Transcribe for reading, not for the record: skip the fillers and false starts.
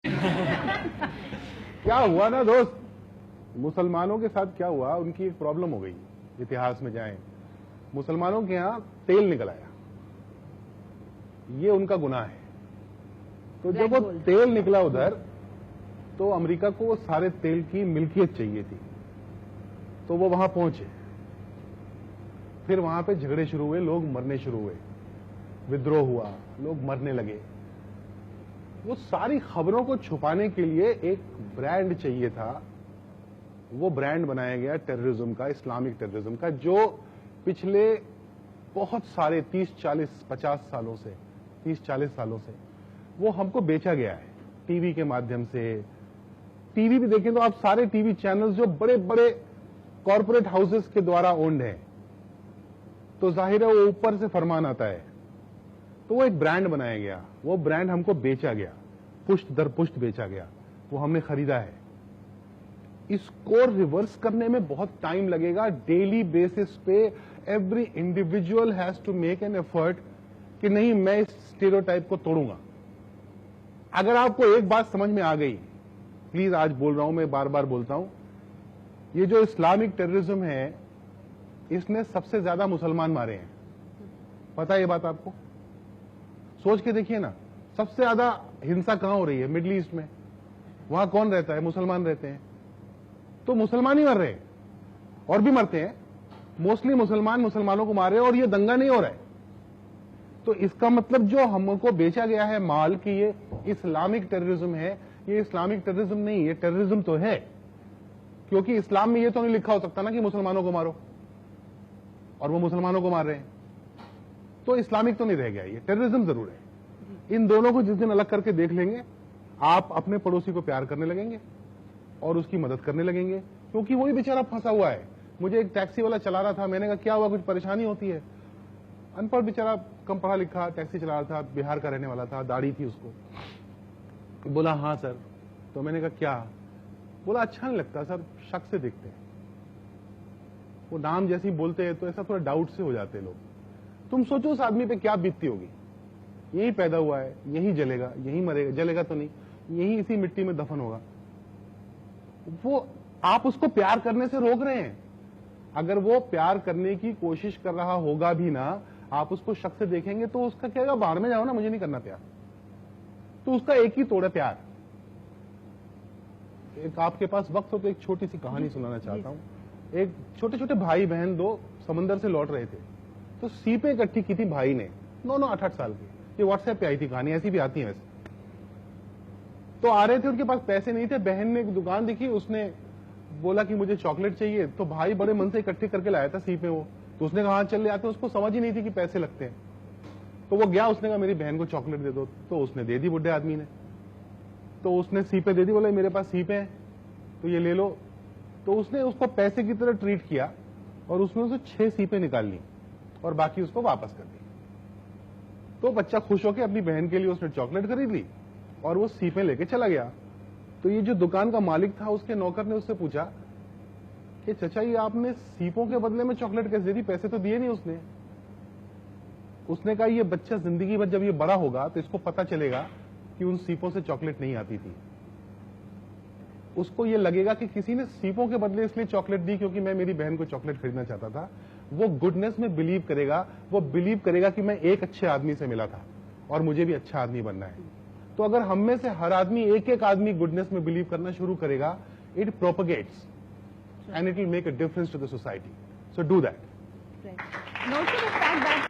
क्या हुआ ना दोस्त, मुसलमानों के साथ क्या हुआ, उनकी एक प्रॉब्लम हो गई। इतिहास में जाएं, मुसलमानों के यहां तेल निकल आया, ये उनका गुनाह है। तो जब वो तेल निकला उधर, तो अमेरिका को वो सारे तेल की मिल्कियत चाहिए थी, तो वो वहां पहुंचे। फिर वहां पे झगड़े शुरू हुए, लोग मरने शुरू हुए, विद्रोह हुआ, लोग मरने लगे। वो सारी खबरों को छुपाने के लिए एक ब्रांड चाहिए था। वो ब्रांड बनाया गया टेररिज्म का, इस्लामिक टेररिज्म का, जो पिछले बहुत सारे 30-40-50 सालों से, 30-40 सालों से वो हमको बेचा गया है टीवी के माध्यम से। टीवी भी देखें तो आप सारे टीवी चैनल्स जो बड़े बड़े कॉरपोरेट हाउसेस के द्वारा ओन्ड हैं, तो जाहिर है वो ऊपर से फरमान आता है। तो वो एक ब्रांड बनाया गया, वो ब्रांड हमको बेचा गया, पुष्ट दर पुष्ट बेचा गया, वो हमने खरीदा है। इसको रिवर्स करने में बहुत टाइम लगेगा। डेली बेसिस पे every individual has to make an effort कि नहीं, मैं इस स्टीरियोटाइप को तोड़ूंगा। अगर आपको एक बात समझ में आ गई, प्लीज, आज बोल रहा हूं मैं, बार बार बोलता हूं, ये जो इस्लामिक टेररिज्म है, इसने सबसे ज्यादा मुसलमान मारे हैं। पता है ये बात आपको? सोच के देखिए ना, सबसे ज्यादा हिंसा कहां हो रही है? मिडिल ईस्ट में। वहां कौन रहता है? मुसलमान रहते हैं। तो मुसलमान ही मर रहे हैं, और भी मरते हैं, मोस्टली मुसलमान मुसलमानों को मार रहे हैं, और ये दंगा नहीं हो रहा है। तो इसका मतलब जो हमको बेचा गया है माल कि ये इस्लामिक टेररिज्म है, ये इस्लामिक टेररिज्म नहीं, ये टेररिज्म तो है। क्योंकि इस्लाम में ये तो नहीं लिखा हो सकता ना कि मुसलमानों को मारो, और वो मुसलमानों को मार रहे हैं। तो इस्लामिक तो नहीं रह गया, ये टेररिज्म जरूर है। इन दोनों को जिस दिन अलग करके देख लेंगे, आप अपने पड़ोसी को प्यार करने लगेंगे और उसकी मदद करने लगेंगे, क्योंकि वही बेचारा फंसा हुआ है। मुझे एक टैक्सी वाला चला रहा था, मैंने कहा क्या हुआ, कुछ परेशानी होती है? अनपढ़ बेचारा, कम पढ़ा लिखा, टैक्सी चला रहा था, बिहार का रहने वाला था, दाढ़ी थी उसको। बोला हाँ सर। तो मैंने कहा क्या? बोला अच्छा नहीं लगता सर, शक से देखते हैं। वो नाम जैसे ही बोलते हैं तो ऐसा थोड़ा डाउट से हो जाते हैं लोग। तुम सोचो उस आदमी पे क्या बीतती होगी। यही पैदा हुआ है, यही जलेगा, यही मरेगा, जलेगा तो नहीं, यही इसी मिट्टी में दफन होगा। वो आप उसको प्यार करने से रोक रहे हैं। अगर वो प्यार करने की कोशिश कर रहा होगा भी ना, आप उसको शक से देखेंगे तो उसका क्या होगा, बाहर में जाओ ना, मुझे नहीं करना प्यार। तो उसका एक ही तोड़ है, प्यार। एक आपके पास वक्त हो तो एक छोटी सी कहानी सुनाना चाहता हूं। एक छोटे छोटे भाई बहन दो समंदर से लौट रहे थे, तो सीपें इकट्ठी की थी भाई ने, 9-9, 8-8 साल की। ये व्हाट्सएप पे आई थी कहानी, ऐसी भी आती है वैसे। तो आ रहे थे, उनके पास पैसे नहीं थे। बहन ने एक दुकान दिखी, उसने बोला कि मुझे चॉकलेट चाहिए। तो भाई बड़े मन से इकट्ठे करके लाया था सीपें वो। तो उसने कहा हाँ चल ले आते हैं। उसको समझ ही नहीं थी कि पैसे लगते हैं। तो वो गया, उसने कहा मेरी बहन को चॉकलेट दे दो। तो उसने दे दी, बुढ़े आदमी ने। तो उसने सीपें दे दी, बोला मेरे पास सीपें हैं तो ये ले लो। तो उसने उसको पैसे की तरह ट्रीट किया, और उसने उसे 6 सीपें निकाल ली और बाकी उसको वापस कर दी। तो बच्चा खुश होकर अपनी बहन के लिए उसने चॉकलेट खरीद ली और वो सीपें लेके चला गया। तो ये जो दुकान का मालिक था, उसके नौकर ने उससे पूछा कि चचा ये आपने सीपों के बदले में चॉकलेट कैसे दे दी, पैसे तो दिए नहीं उसने। उसने कहा ये बच्चा जिंदगी भर जब ये बड़ा होगा तो इसको पता चलेगा कि उन सीपों से चॉकलेट नहीं आती थी। उसको ये लगेगा कि किसी ने सीपों के बदले इसलिए चॉकलेट दी क्योंकि मैं मेरी बहन को चॉकलेट खरीदना चाहता था। वो गुडनेस में बिलीव करेगा, वो बिलीव करेगा कि मैं एक अच्छे आदमी से मिला था और मुझे भी अच्छा आदमी बनना है। तो अगर हम में से हर आदमी, एक एक आदमी गुडनेस में बिलीव करना शुरू करेगा, it propagates and it will make a difference to the society. So do that.